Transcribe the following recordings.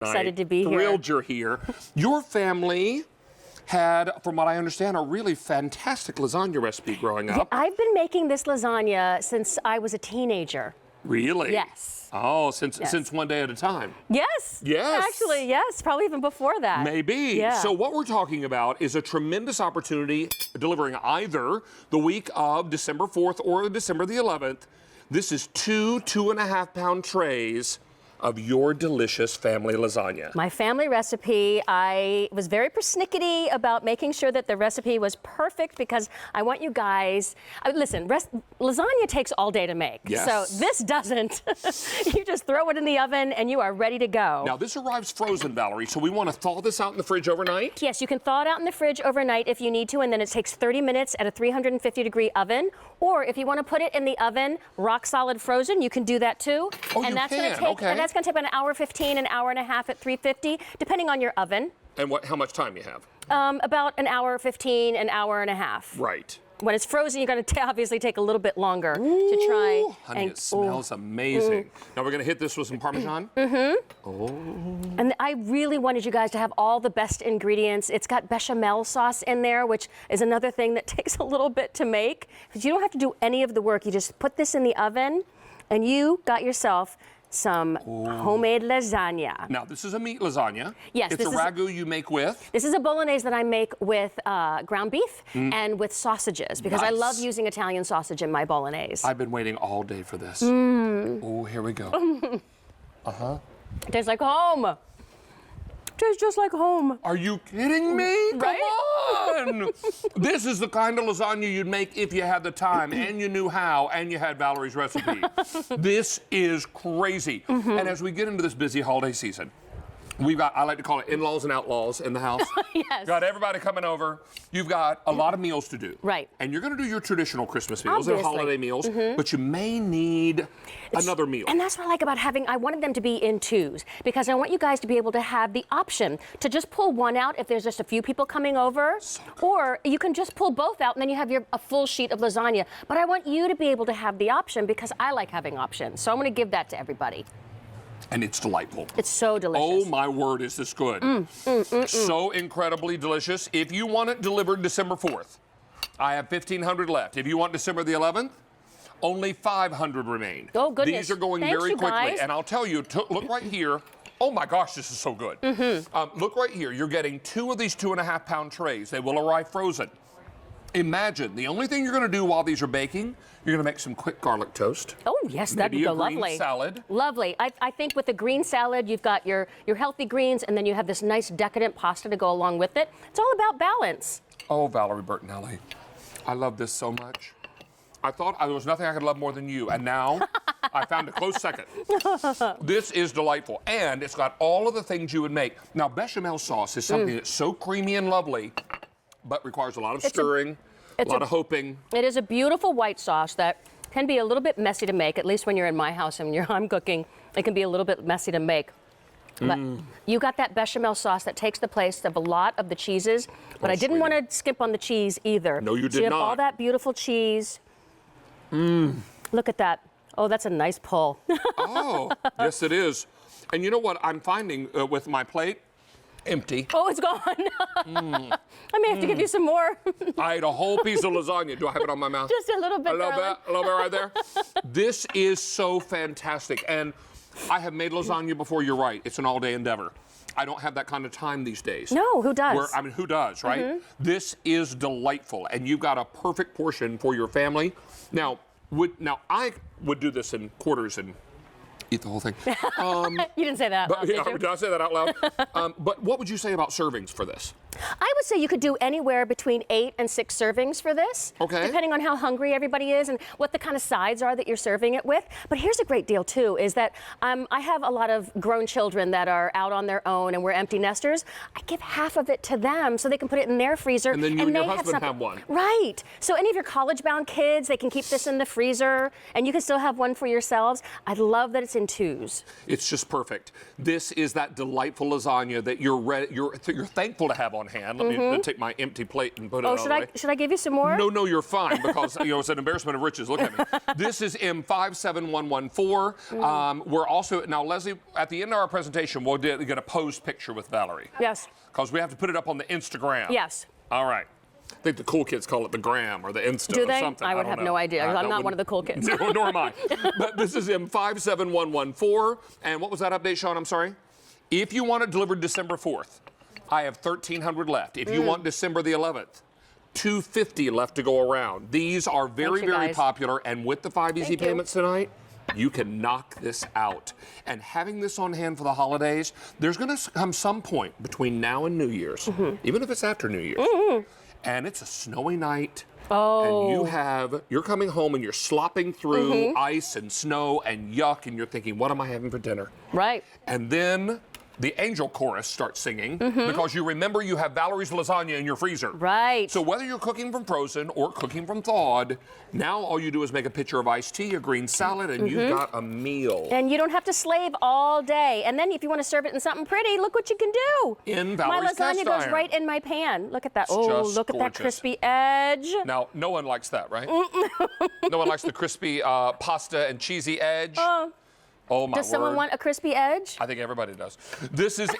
Excited to be here. Thrilled you're here. Your family had, from what I understand, a really fantastic lasagna recipe growing up. I've been making this lasagna since I was a teenager. Really? Yes. Oh, since one day at a time. Yes. Yes. Actually, yes. Probably even before that. Maybe. Yeah. So what we're talking about is a tremendous opportunity delivering either the week of December 4th or December the 11th. This is 2.5-pound trays of your delicious family lasagna. My family recipe. I was very persnickety about making sure that the recipe was perfect because I want you guys, listen, lasagna takes all day to make. Yes. So this doesn't. You just throw it in the oven and you are ready to go. Now this arrives frozen, Valerie, so we want to thaw this out in the fridge overnight? Yes, you can thaw it out in the fridge overnight if you need to, and then it takes 30 minutes at a 350-degree oven. Or if you want to put it in the oven, rock solid frozen, you can do that too. Oh, and you can? Okay. And that's going to take about an hour 15, an hour and a half at 350, depending on your oven. And how much time you have? About an hour 15, an hour and a half. Right. When it's frozen, you're going to obviously take a little bit longer to try. Honey, it smells amazing. Now we're going to hit this with some Parmesan. And I really wanted you guys to have all the best ingredients. It's got bechamel sauce in there, which is another thing that takes a little bit to make. Because you don't have to do any of the work. You just put this in the oven, and you got yourself some homemade lasagna. Now, this is a meat lasagna. Yes. It's a ragu you make with? This is a bolognese that I make with ground beef and with sausages, because I love using Italian sausage in my bolognese. I've been waiting all day for this. Oh, here we go. It tastes like home. Tastes just like home. Are you kidding me? Right? Come on! This is the kind of lasagna you'd make if you had the time and you knew how and you had Valerie's recipe. This is crazy. And as we get into this busy holiday season, we've got, I like to call it in-laws and outlaws in the house. Yes. Got everybody coming over. You've got a lot of meals to do. Right. And you're going to do your traditional Christmas meals and Obviously. holiday meals, but you may need another meal. And that's what I like about I wanted them to be in twos, because I want you guys to be able to have the option to just pull one out if there's just a few people coming over, or you can just pull both out and then you have a full sheet of lasagna. But I want you to be able to have the option because I like having options. So I'm going to give that to everybody. And it's delightful. It's so delicious. Oh my word, is this good. So incredibly delicious. If you want it delivered December 4th, I have 1,500 left. If you want December the 11th, only 500 remain. Oh, goodness. These are going Thanks, very you quickly. guys. And I'll tell you, look right here. Oh my gosh, this is so good. Look right here. You're getting 2 of these 2.5-pound trays. They will arrive frozen. Imagine, the only thing you're going to do while these are baking, you're going to make some quick garlic toast. Oh, yes, that'd Maybe go a green lovely. salad. Lovely. I think with the green salad, you've got your healthy greens, and then you have this nice decadent pasta to go along with it. It's all about balance. Oh, Valerie Bertinelli, I love this so much. I thought there was nothing I could love more than you, and now I found a close second. This is delightful, and it's got all of the things you would make. Now, bechamel sauce is something that's so creamy and lovely, but requires a lot of stirring, a lot of hoping. It is a beautiful white sauce that can be a little bit messy to make, at least when you're in my house and I'm cooking. It can be a little bit messy to make. But you got that bechamel sauce that takes the place of a lot of the cheeses, but I didn't want to skip on the cheese either. No, you did so you have not. all that beautiful cheese. Look at that. Oh, that's a nice pull. Oh, yes, it is. And you know what I'm finding with my plate? Empty. Oh, it's gone. I may have to give you some more. I ate a whole piece of lasagna. Do I have it on my mouth? Just a little bit, A little darling. bit, a little bit right there. This is so fantastic. And I have made lasagna before, you're right. It's an all-day endeavor. I don't have that kind of time these days. No, who does? Who does, right? This is delightful, and you've got a perfect portion for your family. Now, I would do this in quarters and eat the whole thing. You didn't say that out loud, did you? Did I say that out loud? But what would you say about servings for this? I would say you could do anywhere between 8 and 6 servings for this. Okay. Depending on how hungry everybody is and what the kind of sides are that you're serving it with. But here's a great deal too, is that I have a lot of grown children that are out on their own and we're empty nesters. I give half of it to them so they can put it in their freezer. And then you and your they husband have one. Right. So any of your college-bound kids, they can keep this in the freezer and you can still have one for yourselves. I love that it's in 2s. It's just perfect. This is that delightful lasagna that you're thankful to have on hand. Let me take my empty plate and put it Oh, on the way. should I give you some more? No, you're fine because it's an embarrassment of riches. Look at me. This is M57114. We're also now, Leslie. At the end of our presentation, we'll get a pose picture with Valerie. Yes. Because we have to put it up on the Instagram. Yes. All right. I think the cool kids call it the gram or the Insta Do they? or something. I would don't have know. no idea. I'm not one of the cool kids. No, nor am I. But this is M57114. And what was that update, Sean? I'm sorry. If you want it delivered December 4th, I have 1,300 left. If you want December the 11th, 250 left to go around. These are very, very popular. And with the 5 easy payments tonight, you can knock this out. And having this on hand for the holidays, there's going to come some point between now and New Year's, even if it's after New Year's, and it's a snowy night. Oh. And you're coming home and you're slopping through ice and snow and yuck, and you're thinking, what am I having for dinner? Right. And then the angel chorus starts singing because you remember you have Valerie's lasagna in your freezer. Right. So whether you're cooking from frozen or cooking from thawed, now all you do is make a pitcher of iced tea, a green salad, and you've got a meal. And you don't have to slave all day. And then if you want to serve it in something pretty, look what you can do. In Valerie's My lasagna cast goes iron. right in my pan. Look at that. It's just Look at that gorgeous. crispy edge. Now, no one likes that, right? No one likes the crispy pasta and cheesy edge. Oh, my word. Does someone want a crispy edge? I think everybody does. This is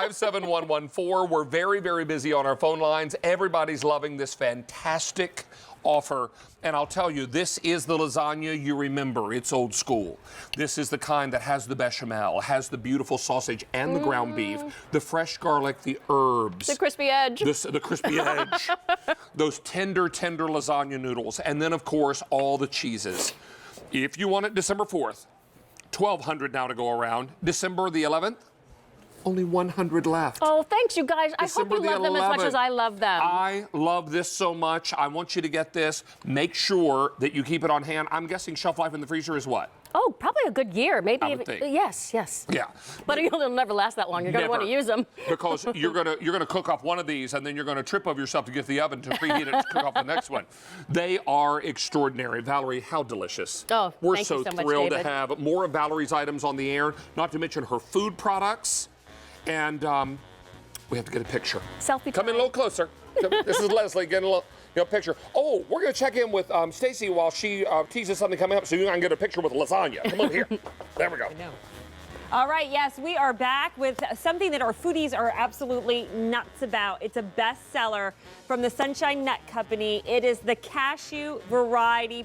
M57114. We're very, very busy on our phone lines. Everybody's loving this fantastic offer. And I'll tell you, this is the lasagna you remember. It's old school. This is the kind that has the bechamel, has the beautiful sausage and the ground beef, the fresh garlic, the herbs. The crispy edge. The crispy edge. Those tender, tender lasagna noodles. And then, of course, all the cheeses. If you want it December 4th, 1,200 now to go around. December the 11th, only 100 left. Oh, thanks, you guys. December I hope you love them as much 11th. as I love them. I love this so much. I want you to get this. Make sure that you keep it on hand. I'm guessing shelf life in the freezer is what? Oh, probably a good year. Maybe. I would think. Yes. Yeah. But it'll never last that long. You're going to want to use them. Because you're gonna cook off one of these and then you're gonna trip over yourself to get to the oven to preheat it to cook off the next one. They are extraordinary. Valerie, how delicious. Oh, We're thank you so much, thrilled to David. have more of Valerie's items on the air, not to mention her food products. And we have to get a picture. Selfie Come in a time. little closer. This is Leslie getting a little picture. Oh, we're going to check in with Stacy while she teases something coming up so you can get a picture with lasagna. Come on here. There we go. All right, yes, we are back with something that our foodies are absolutely nuts about. It's a bestseller from the Sunshine Nut Company. It is the cashew variety